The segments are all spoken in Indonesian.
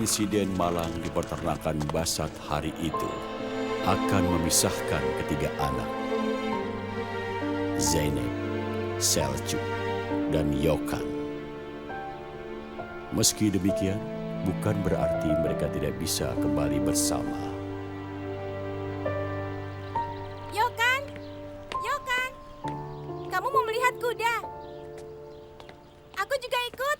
insiden malang di peternakan Basat hari itu akan memisahkan ketiga anak, Zeynep, Selçuk, dan Gökhan. Meski demikian, bukan berarti mereka tidak bisa kembali bersama. Gökhan, Gökhan, kamu mau melihat kuda? Aku juga ikut.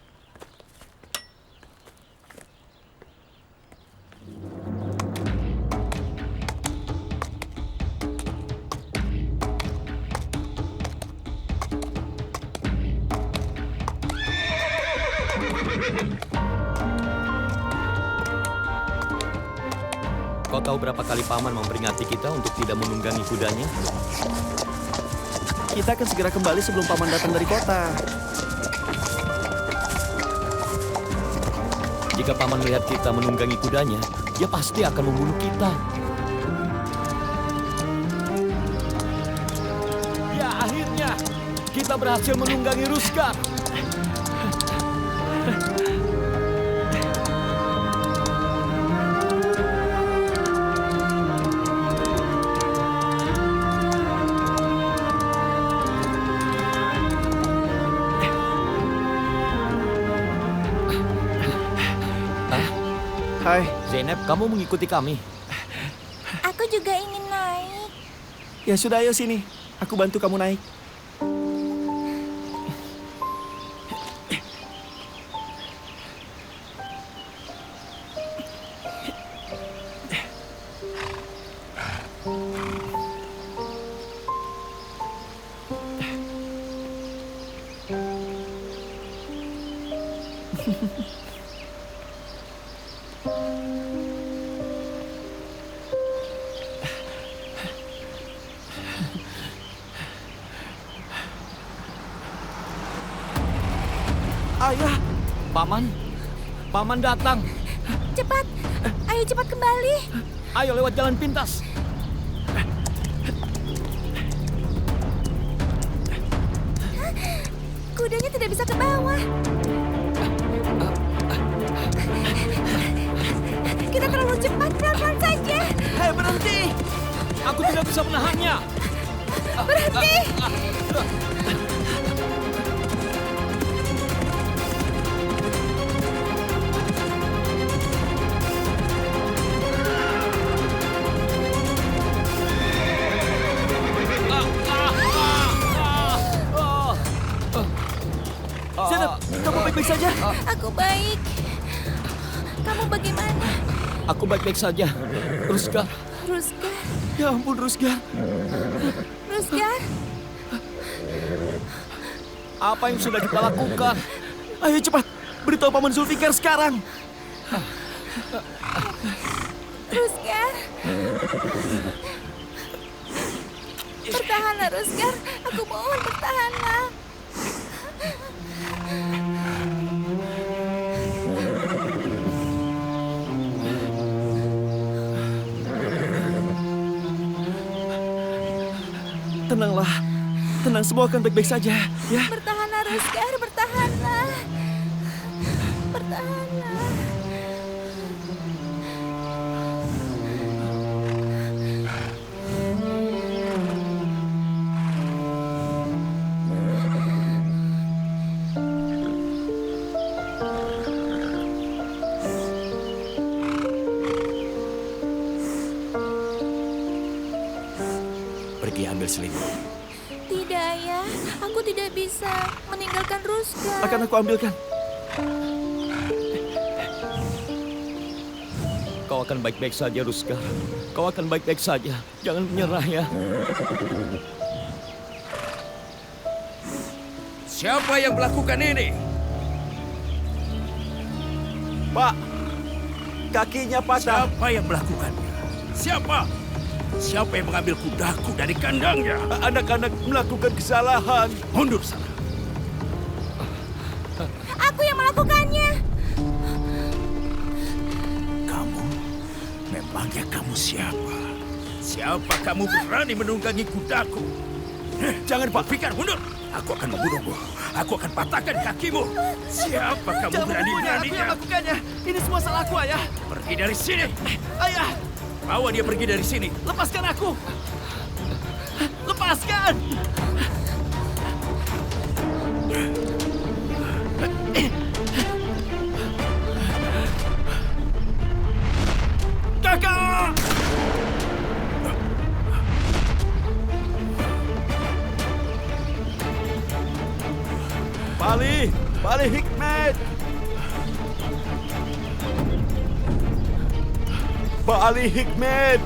Kau tahu berapa kali Paman memperingati kita untuk tidak menunggangi kudanya? Kita akan segera kembali sebelum Paman datang dari kota. Jika Paman melihat kita menunggangi kudanya, dia pasti akan membunuh kita. Ya, akhirnya kita berhasil menunggangi Ruskar. Hai. Zeynep, kamu mengikuti kami? Aku juga ingin naik. Ya sudah, ayo sini. Aku bantu kamu naik. Ayah, Paman datang. Cepat, ayo cepat kembali. Ayo lewat jalan pintas. Kudanya tidak bisa ke bawah. Kita terlalu cepat, pelan-pelan saja. hei berhenti. Aku tidak bisa menahannya. Berhenti. Zeynep, kamu baik-baik saja? Aku baik. Kamu bagaimana? Aku baik-baik saja. Ruskar. Ruskar, Ya ampun, Ruskar. Ruskar. Apa yang sudah kita lakukan? Ayo cepat, beritahu Paman Zulfikar sekarang. Ruskar. Bertahanlah, Ruskar. Aku mohon bertahanlah. Tenanglah, tenang, semua akan baik-baik saja, ya. Bertahanlah, Ruskar. Bertahanlah. Bertahanlah. Pergi ambil selimut. Tidak, Ayah. Aku tidak bisa meninggalkan Ruskar. Akan aku ambilkan. Kau akan baik-baik saja, Ruskar. Kau akan baik-baik saja. Jangan menyerah ya. Siapa yang melakukan ini? Pak, kakinya patah. Siapa yang melakukannya? Siapa? Siapa yang mengambil kudaku dari kandangnya? Anak-anak melakukan kesalahan. Mundur sana. Aku yang melakukannya. Kamu? Memangnya kamu siapa? Siapa kamu berani menunggangi kudaku? Jangan, Pak. Zulfikar, mundur. Aku akan membunuhmu. Aku akan patahkan kakimu. Siapa kamu Jangan pukul, aku yang berani-beraninya? lakukannya. Ini semua salahku, Ayah. Pergi dari sini. Ayah, Bawa dia pergi dari sini. lepaskan aku. Lepaskan. Kakak! Balik Hikmet! Balik Hikmet!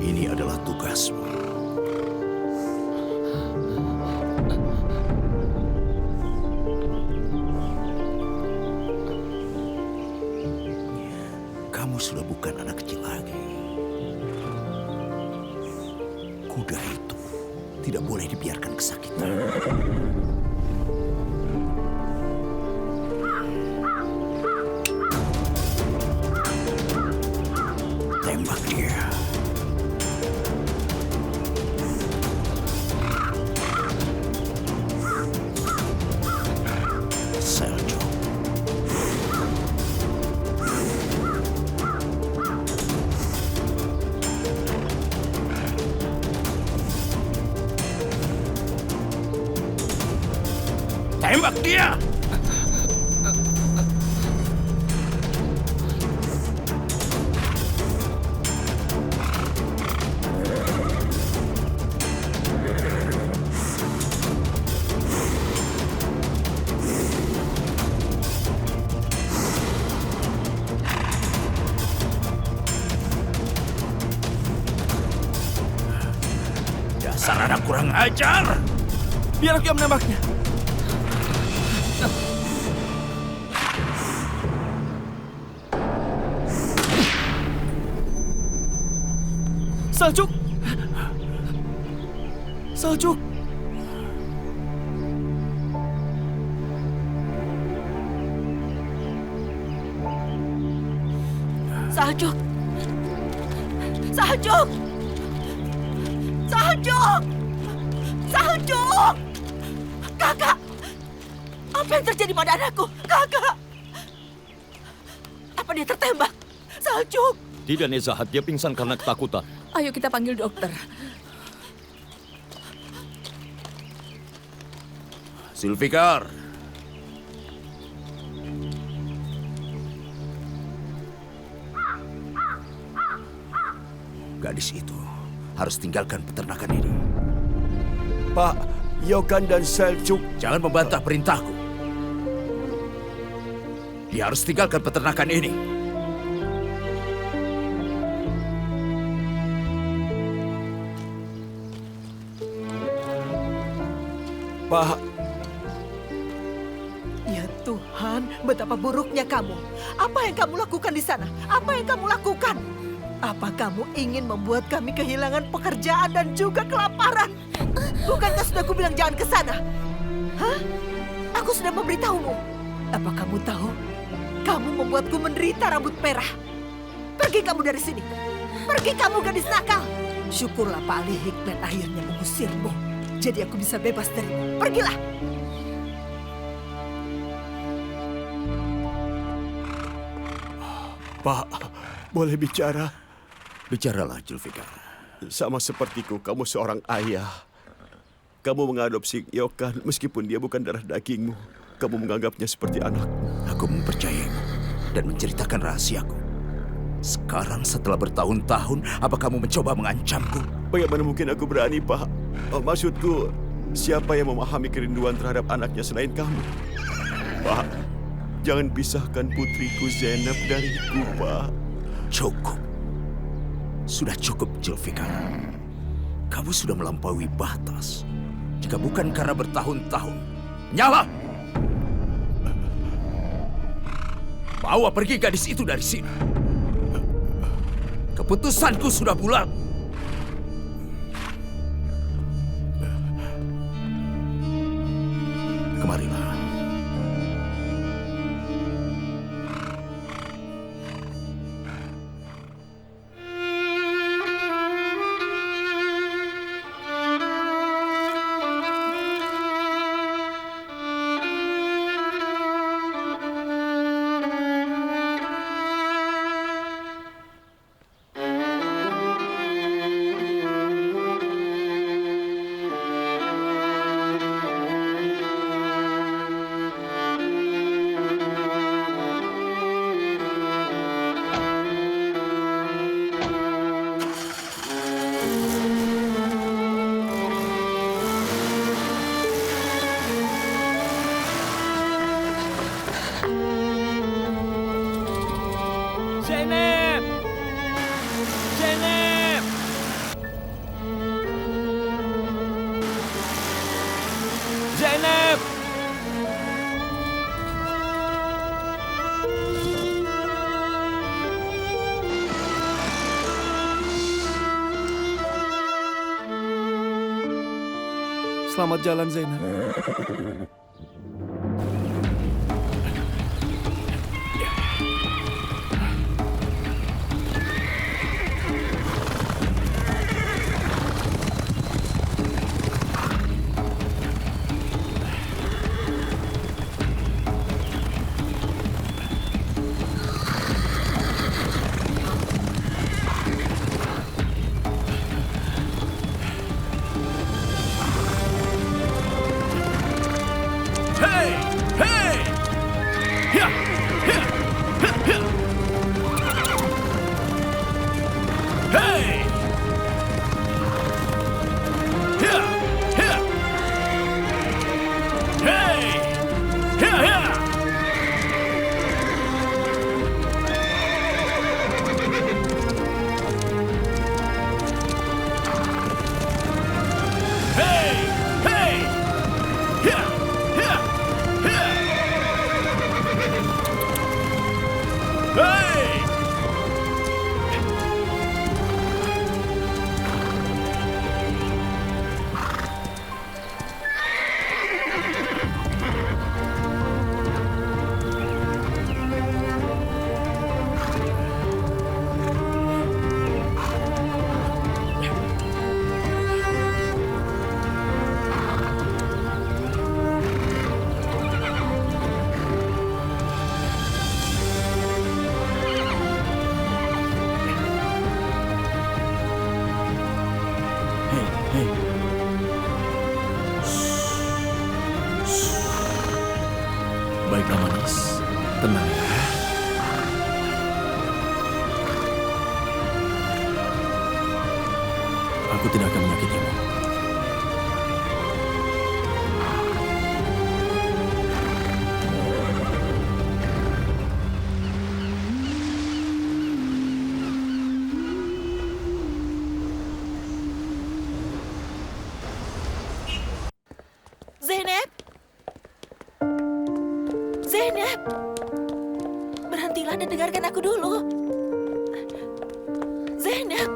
Ini adalah tugasmu. Kamu sudah bukan anak kecil lagi. Kuda itu tidak boleh dibiarkan kesakitan. Tembak dia. Seljuk. Tembak dia! Dasar anak kurang ajar! Biar aku yang menembaknya. Saljuk! Saljuk! Saljuk! Saljuk! Saljuk! Saljuk! Kakak! Apa yang terjadi pada anakku? Kakak! Apa dia tertembak? Saljuk! Tidak, Nezahat. Dia pingsan karena ketakutan. Ayo kita panggil dokter. Zulfikar. Gadis itu harus tinggalkan peternakan ini. Pak, Yokan dan Seljuk. Jangan membantah perintahku. Dia harus tinggalkan peternakan ini. Pak, Ya Tuhan, betapa buruknya kamu. Apa yang kamu lakukan di sana? Apa yang kamu lakukan? Apa kamu ingin membuat kami kehilangan pekerjaan dan juga kelaparan? Bukankah sudah aku bilang jangan ke sana? Hah? Aku sudah memberitahumu. Apa kamu tahu? Kamu membuatku menderita rambut merah. Pergi kamu dari sini. Pergi kamu gadis nakal. Syukurlah Pak Ali Hikmet akhirnya mengusirmu. Jadi aku bisa bebas darimu. Pergilah. Pak, boleh bicara? Bicaralah, Zulfikar. Sama sepertiku, kamu seorang ayah. Kamu mengadopsi Yokan meskipun dia bukan darah dagingmu. Kamu menganggapnya seperti anak. Aku mempercayaimu dan menceritakan rahasiaku. Sekarang setelah bertahun-tahun, apa kamu mencoba mengancamku? Bagaimana mungkin aku berani, Pak? Maksudku, siapa yang memahami kerinduan terhadap anaknya selain kamu? Pak, jangan pisahkan putriku Zainab dariku, Pak. Cukup. Sudah cukup, Zulfikar. Kamu sudah melampaui batas. Jika bukan karena bertahun-tahun, nyala! Bawa pergi gadis itu dari sini. Keputusanku sudah bulat. Kemarilah. Zainab! Zainab! Zainab! Selamat jalan, Zainab. Hey! Hey! Hiya! Hiya! Hiya! Hey! Hiya! Hiya! Hey! Hiya! Hiya! Hey! Hey! Hiya! Hiya! Hiya! Hey! Baiklah, manis. Tenang ya. Aku tidak akan menyakitimu. Zainab! Zainab! Berhentilah dan dengarkan aku dulu. Zainab!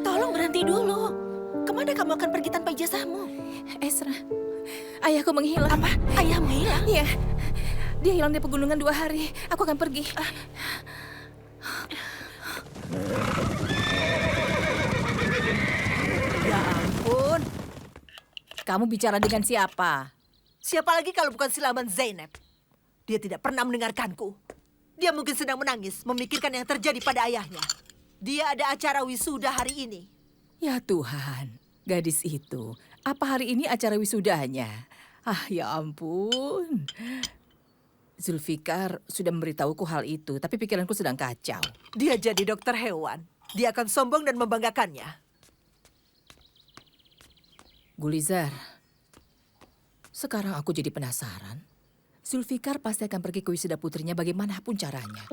Tolong berhenti dulu. Kemana kamu akan pergi tanpa ijazahmu? Esra, ayahku menghilang. Apa? Ayahmu hilang? Iya, dia hilang di pegunungan 2 hari. Aku akan pergi. Ya ampun. Kamu bicara dengan siapa? Siapa lagi kalau bukan siluman Zainab? Dia tidak pernah mendengarkanku. Dia mungkin sedang menangis, memikirkan yang terjadi pada ayahnya. Dia ada acara wisuda hari ini. Ya Tuhan, gadis itu. Apa hari ini acara wisudanya? Ah, ya ampun. Zulfikar sudah memberitahuku hal itu, tapi pikiranku sedang kacau. Dia jadi dokter hewan. Dia akan sombong dan membanggakannya. Gulizar, sekarang aku jadi penasaran. Zulfikar pasti akan pergi ke wisuda putrinya bagaimanapun caranya.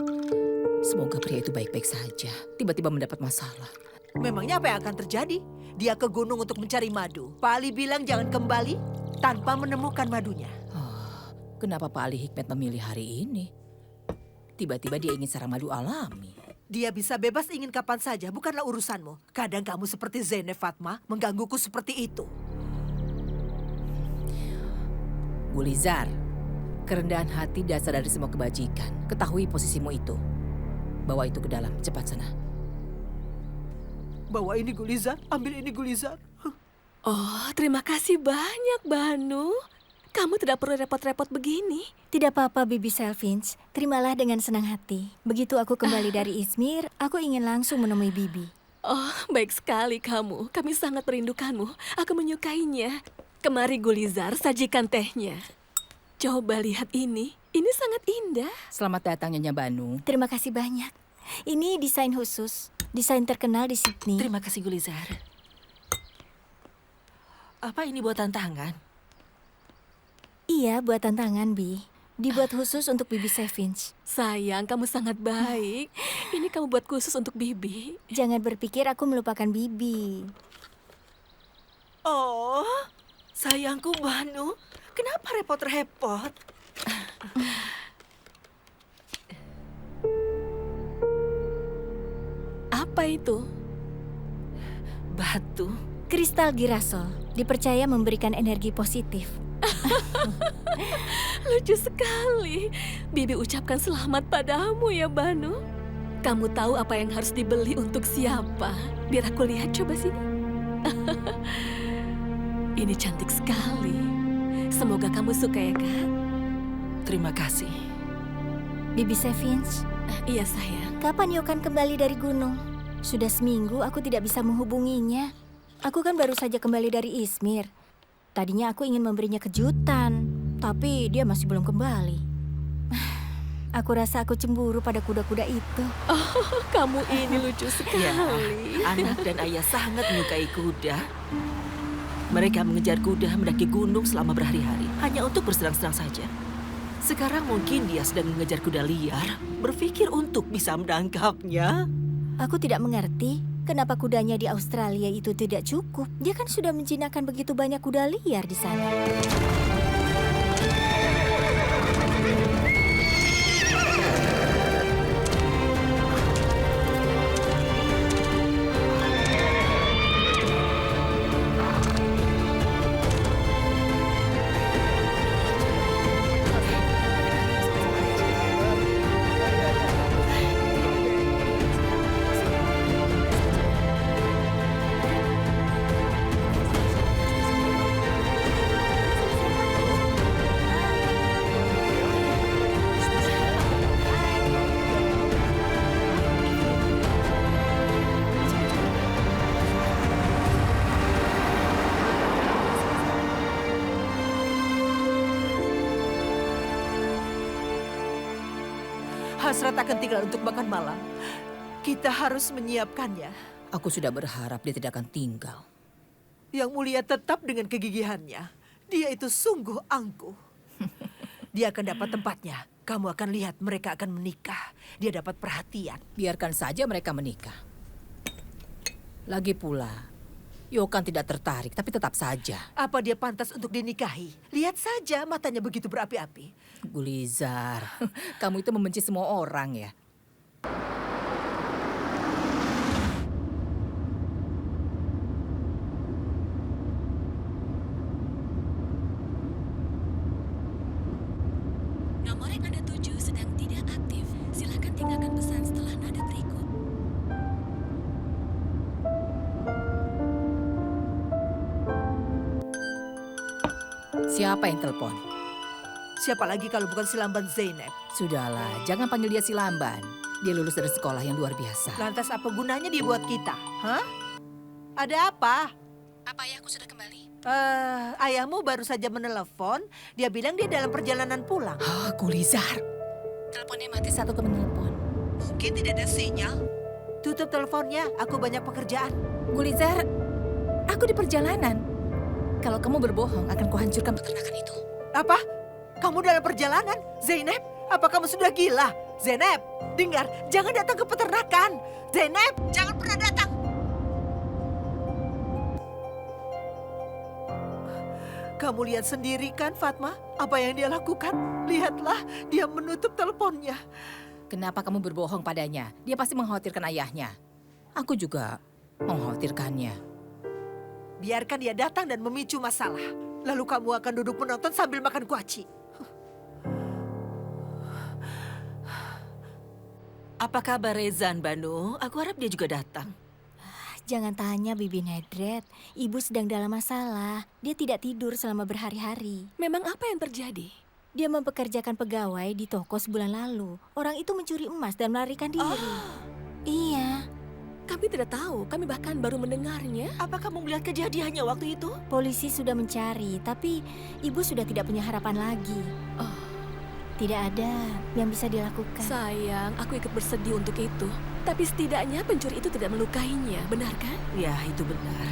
Semoga pria itu baik-baik saja. Tiba-tiba mendapat masalah. Memangnya apa yang akan terjadi? Dia ke gunung untuk mencari madu. Pak Ali bilang jangan kembali tanpa menemukan madunya. Kenapa Pak Ali Hikmet memilih hari ini? Tiba-tiba dia ingin sarang madu alami. Dia bisa bebas ingin kapan saja, bukanlah urusanmu. Kadang kamu seperti Zainab Fatma menggangguku seperti itu. Gulizar, kerendahan hati dasar dari semua kebajikan. Ketahui posisimu itu. Bawa itu ke dalam, cepat sana. Bawa ini Gulizar, ambil ini Gulizar. Oh, terima kasih banyak, Banu. Kamu tidak perlu repot-repot begini. Tidak apa-apa, Bibi Selvinch. Terimalah dengan senang hati. Begitu aku kembali dari Izmir, aku ingin langsung menemui Bibi. Oh, baik sekali kamu. Kami sangat merindukanmu. Aku menyukainya. Kemari, Gulizar, sajikan tehnya. Coba lihat ini. Ini sangat indah. Selamat datang Nyonya Banu. Terima kasih banyak. Ini desain khusus. Desain terkenal di Sydney. Terima kasih Gulizar. Apa ini buatan tangan? Iya, buatan tangan, Bi. Dibuat khusus untuk Bibi Selvinch. Sayang, kamu sangat baik. Ini kamu buat khusus untuk Bibi. Jangan berpikir aku melupakan Bibi. Oh, sayangku Banu. Kenapa repot-repot? Apa itu? Batu. Kristal girasol dipercaya memberikan energi positif. Lucu sekali. Bibi ucapkan selamat padamu ya, Banu. Kamu tahu apa yang harus dibeli untuk siapa? Biar aku lihat, coba sini. Ini cantik sekali. Semoga kamu suka ya, Kak. Terima kasih. Bibi Selvinch, Iya, sayang. kapan Yokan kembali dari gunung? Sudah seminggu aku tidak bisa menghubunginya. Aku kan baru saja kembali dari Izmir. Tadinya aku ingin memberinya kejutan, tapi dia masih belum kembali. Aku rasa aku cemburu pada kuda-kuda itu. Oh, kamu ini lucu sekali. Ya, anak dan ayah sangat menyukai kuda. Mereka mengejar kuda mendaki gunung selama berhari-hari, hanya untuk bersenang-senang saja. Sekarang mungkin dia sedang mengejar kuda liar, berpikir untuk bisa menangkapnya. Aku tidak mengerti kenapa kudanya di Australia itu tidak cukup. Dia kan sudah menjinakkan begitu banyak kuda liar di sana. Hasrat akan tinggal untuk makan malam. Kita harus menyiapkannya. Aku sudah berharap dia tidak akan tinggal. Yang mulia tetap dengan kegigihannya. Dia itu sungguh angkuh. Dia akan dapat tempatnya. Kamu akan lihat mereka akan menikah. Dia dapat perhatian. Biarkan saja mereka menikah. Lagi pula, Yokan tidak tertarik, tapi tetap saja. Apa dia pantas untuk dinikahi? Lihat saja matanya begitu berapi-api. Gulizar, kamu itu membenci semua orang ya. Nomor yang Anda tuju sedang tidak aktif. Silakan tinggalkan pesan setelah nada berikut. Siapa yang telepon? Siapa lagi kalau bukan si lamban Zainab? Sudahlah, jangan panggil dia si lamban. Dia lulus dari sekolah yang luar biasa. Lantas apa gunanya dia buat kita? Hah? Ada apa? Apa ayahku sudah kembali? Ayahmu baru saja menelepon. Dia bilang dia dalam perjalanan pulang. Ah, Gulizar. Teleponnya mati. Satu ke menelpon. Mungkin tidak ada sinyal. Tutup teleponnya, aku banyak pekerjaan. Gulizar, aku di perjalanan. Kalau kamu berbohong, akan kuhancurkan peternakan itu. Apa? Kamu dalam perjalanan. Zainab, apa kamu sudah gila? Zainab, dengar, jangan datang ke peternakan. Zainab, jangan pernah datang. Kamu lihat sendiri kan, Fatma? Apa yang dia lakukan? Lihatlah, dia menutup teleponnya. Kenapa kamu berbohong padanya? Dia pasti mengkhawatirkan ayahnya. Aku juga mengkhawatirkannya. Biarkan dia datang dan memicu masalah. Lalu kamu akan duduk menonton sambil makan kuaci. Apa kabar Rezan, Banu? Aku harap dia juga datang. Jangan tanya, Bibi Nedret. Ibu sedang dalam masalah. Dia tidak tidur selama berhari-hari. Memang apa yang terjadi? Dia mempekerjakan pegawai di toko sebulan lalu. Orang itu mencuri emas dan melarikan diri. Iya. Kami tidak tahu, kami bahkan baru mendengarnya. Apa kamu melihat kejadiannya waktu itu? Polisi sudah mencari, tapi ibu sudah tidak punya harapan lagi. Tidak ada yang bisa dilakukan. Sayang, aku ikut bersedih untuk itu. Tapi setidaknya pencuri itu tidak melukainya, benar kan? Ya, itu benar.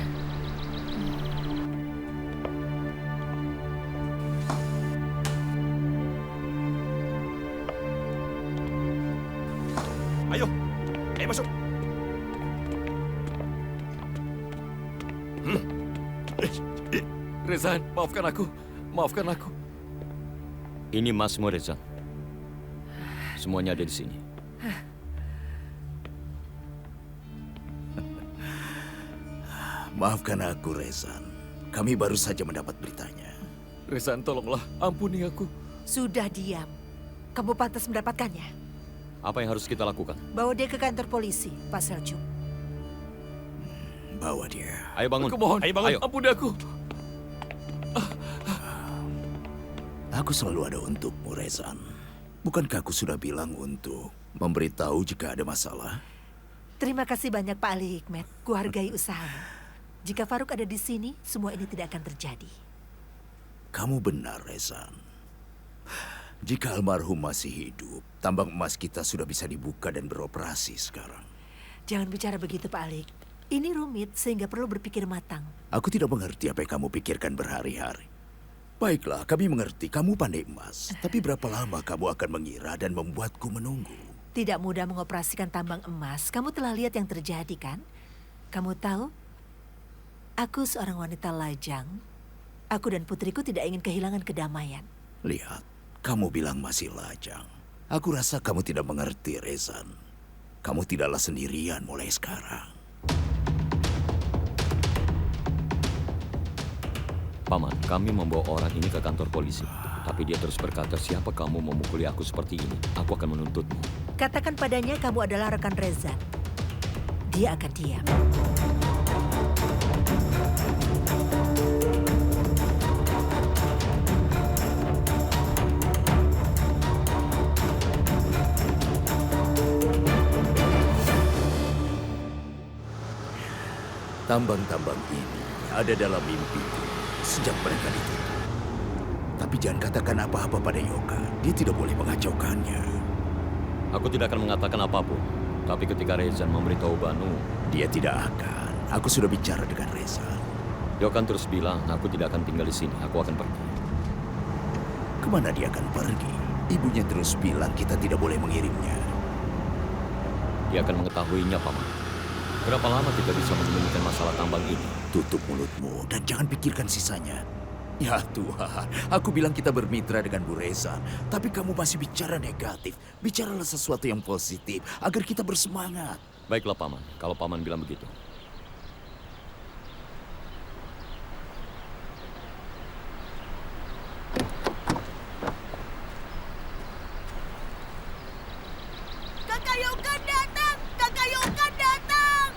Ayo masuk. Rezan, maafkan aku. Maafkan aku. Ini Masmu Rezan. Semuanya ada di sini. Maafkan aku, Rezan. Kami baru saja mendapat beritanya. Rezan, tolonglah. Ampuni aku. Sudah diam. Kamu pantas mendapatkannya. Apa yang harus kita lakukan? Bawa dia ke kantor polisi, Pak Seljuk. Bawa dia. Ayo bangun. Aku mohon, Ayo bangun. ampuni aku. Aku selalu ada untukmu, Rezan. Bukankah aku sudah bilang untuk memberitahu jika ada masalah? Terima kasih banyak Pak Ali Hikmet. Kuhargai usahamu. Jika Faruk ada di sini, semua ini tidak akan terjadi. Kamu benar, Rezan. Jika almarhum masih hidup, tambang emas kita sudah bisa dibuka dan beroperasi sekarang. Jangan bicara begitu Pak Alik. Ini rumit sehingga perlu berpikir matang. Aku tidak mengerti apa yang kamu pikirkan berhari-hari. Baiklah, kami mengerti kamu pandai emas. Tapi berapa lama kamu akan mengira dan membuatku menunggu? Tidak mudah mengoperasikan tambang emas. Kamu telah lihat yang terjadi kan? Kamu tahu, aku seorang wanita lajang. Aku dan putriku tidak ingin kehilangan kedamaian. Lihat, kamu bilang masih lajang. Aku rasa kamu tidak mengerti, Rezan. Kamu tidaklah sendirian mulai sekarang. Paman, kami membawa orang ini ke kantor polisi. Tapi dia terus berkata, siapa kamu memukuli aku seperti ini? Aku akan menuntutmu. Katakan padanya kamu adalah rekan Rezan. Dia akan diam. Tambang-tambang ini ada dalam mimpiku sejak mereka ditutup. Tapi jangan katakan apa-apa pada Yoka. Dia tidak boleh mengacaukannya. Aku tidak akan mengatakan apapun. Tapi ketika Rezan memberitahu Banu, Dia tidak akan. Aku sudah bicara dengan Rezan. Yokan terus bilang, aku tidak akan tinggal di sini. Aku akan pergi. Kemana dia akan pergi? Ibunya terus bilang kita tidak boleh mengirimnya. Dia akan mengetahuinya, Paman. Berapa lama kita bisa menyembunyikan masalah tambang ini? Tutup mulutmu dan jangan pikirkan sisanya. Ya Tuhan, aku bilang kita bermitra dengan Bu Rezan, tapi kamu masih bicara negatif. Bicaralah sesuatu yang positif agar kita bersemangat. Baiklah, Paman. Kalau Paman bilang begitu. Kakak Yokan datang! Kakak Yokan datang!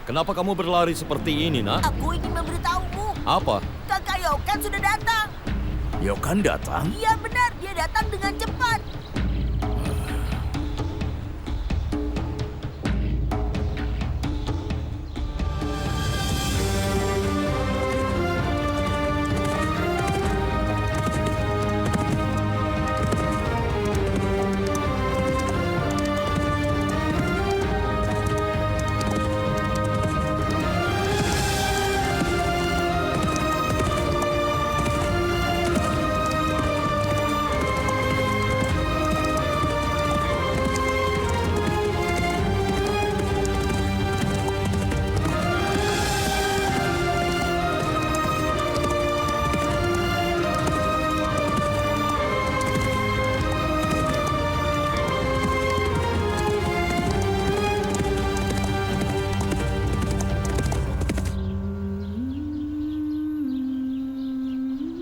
Kenapa kamu berlari seperti ini, nak? Aku ingin memberitahumu. Apa? Kakak Yokan sudah datang. Yokan datang? Iya benar, dia datang dengan cepat.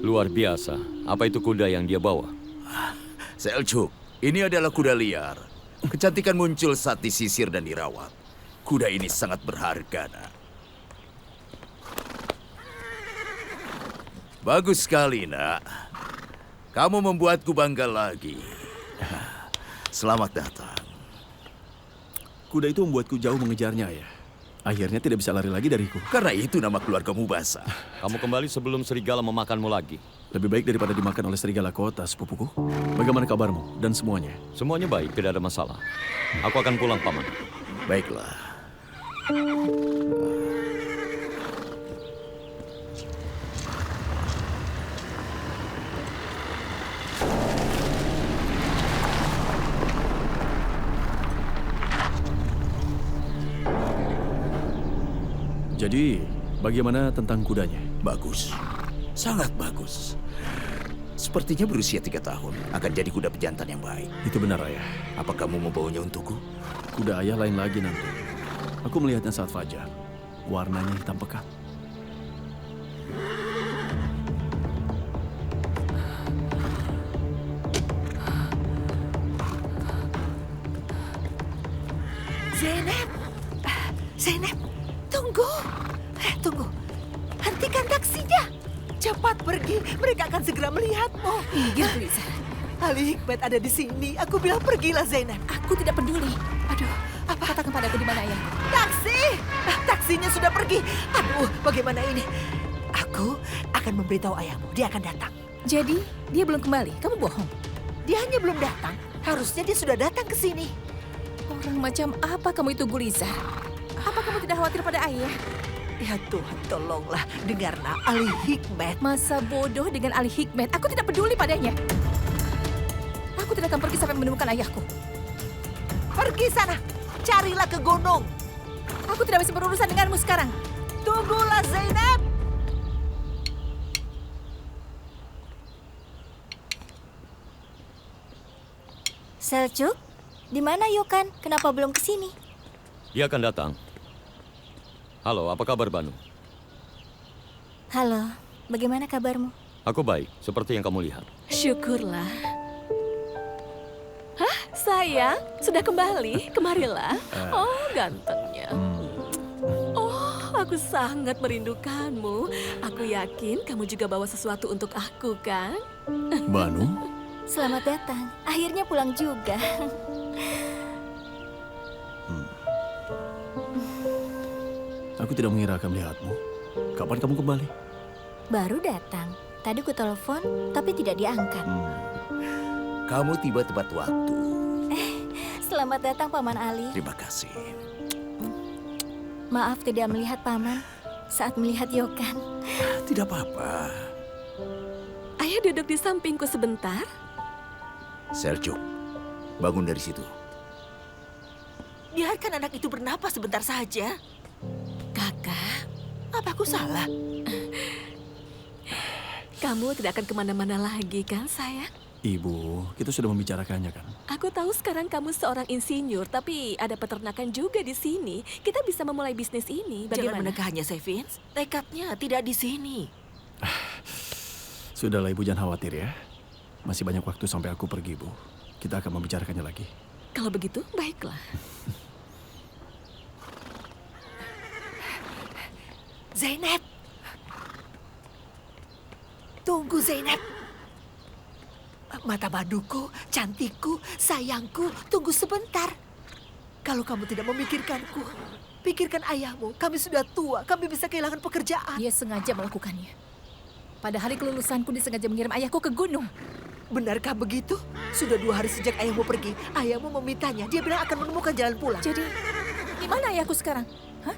Luar biasa. Apa itu kuda yang dia bawa? Seljuk, ini adalah kuda liar. Kecantikan muncul saat disisir dan dirawat. Kuda ini sangat berharga, nak. Bagus sekali, nak. Kamu membuatku bangga lagi. Selamat datang. Kuda itu membuatku jauh mengejarnya, Ayah. Akhirnya tidak bisa lari lagi dariku. Karena itu nama keluargamu Basa. Kamu kembali sebelum serigala memakanmu lagi. Lebih baik daripada dimakan oleh serigala kota, sepupuku. Bagaimana kabarmu dan semuanya? Semuanya baik, tidak ada masalah. Aku akan pulang, Paman. Baiklah. Jadi, bagaimana tentang kudanya? Bagus. Sangat bagus. Sepertinya berusia 3 tahun. Akan jadi kuda pejantan yang baik. Itu benar, Ayah. Apa kamu membawanya untukku? Kuda Ayah lain lagi nanti. Aku melihatnya saat fajar. Warnanya hitam pekat. Zeynep! Zeynep, tunggu! Tunggu. Hentikan taksinya. Cepat pergi. Mereka akan segera melihatmu. Minggir, Gulizer. Ali Hikmet ada di sini. Aku bilang pergilah, Zeynep. Aku tidak peduli. Aduh, apa katakan padaku di mana ayahku? Taksi! Taksinya sudah pergi. Aduh, bagaimana ini? Aku akan memberitahu ayahmu. Dia akan datang. Jadi, dia belum kembali. Kamu bohong. Dia hanya belum datang. Harusnya dia sudah datang ke sini. Orang macam apa kamu itu, Gulizer? Apa kamu tidak khawatir pada ayah? Ya Tuhan, tolonglah. Dengarlah, Ali Hikmet. Masa bodoh dengan Ali Hikmet. Aku tidak peduli padanya. Aku tidak akan pergi sampai menemukan ayahku. Pergi sana. Carilah ke gunung. Aku tidak bisa berurusan denganmu sekarang. Tunggulah, Zeynep. Seljuk, di mana Yokan? Kenapa belum ke sini? Dia akan datang. Halo, apa kabar, Banu? Halo, bagaimana kabarmu? Aku baik, seperti yang kamu lihat. Syukurlah. Hah, sayang, sudah kembali? Kemarilah. Oh, gantengnya. Oh, aku sangat merindukanmu. Aku yakin kamu juga bawa sesuatu untuk aku, kan? Banu? Selamat datang. Akhirnya pulang juga. Aku tidak mengira akan melihatmu. Kapan kamu kembali? Baru datang. Tadi ku telepon, tapi tidak diangkat. Kamu tiba tepat waktu. Selamat datang, Paman Ali. Terima kasih. Maaf tidak melihat Paman saat melihat Yokan. Tidak apa-apa. Ayah duduk di sampingku sebentar. Seljuk, bangun dari situ. Biarkan anak itu bernapas sebentar saja. Kakak, Apa aku salah? Kamu tidak akan kemana-mana lagi, kan, sayang? Ibu, kita sudah membicarakannya kan? Aku tahu sekarang kamu seorang insinyur, tapi ada peternakan juga di sini. Kita bisa memulai bisnis ini. Jangan Bagaimana? menegahnya, Sevins. Tekadnya tidak di sini. Sudahlah Ibu, jangan khawatir ya. Masih banyak waktu sampai aku pergi, Bu. Kita akan membicarakannya lagi. Kalau begitu, baiklah. Zeynep. Tunggu, Zeynep. Mata maduku, cantikku, sayangku, tunggu sebentar. Kalau kamu tidak memikirkanku, pikirkan ayahmu. Kami sudah tua, kami bisa kehilangan pekerjaan. dia sengaja melakukannya. Pada hari kelulusanku, dia sengaja mengirim ayahku ke gunung. Benarkah begitu? Sudah 2 hari sejak ayahmu pergi. Ayahmu memintanya, dia bilang akan menemukan jalan pulang. Jadi, di mana ayahku sekarang? Hah?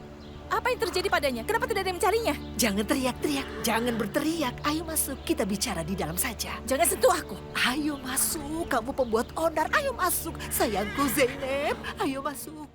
Apa yang terjadi padanya? Kenapa tidak ada yang mencarinya? Jangan teriak-teriak, jangan berteriak. Ayo masuk, kita bicara di dalam saja. Jangan sentuh aku. Ayo masuk, kamu pembuat onar. Ayo masuk, sayangku Zeynep. Ayo masuk.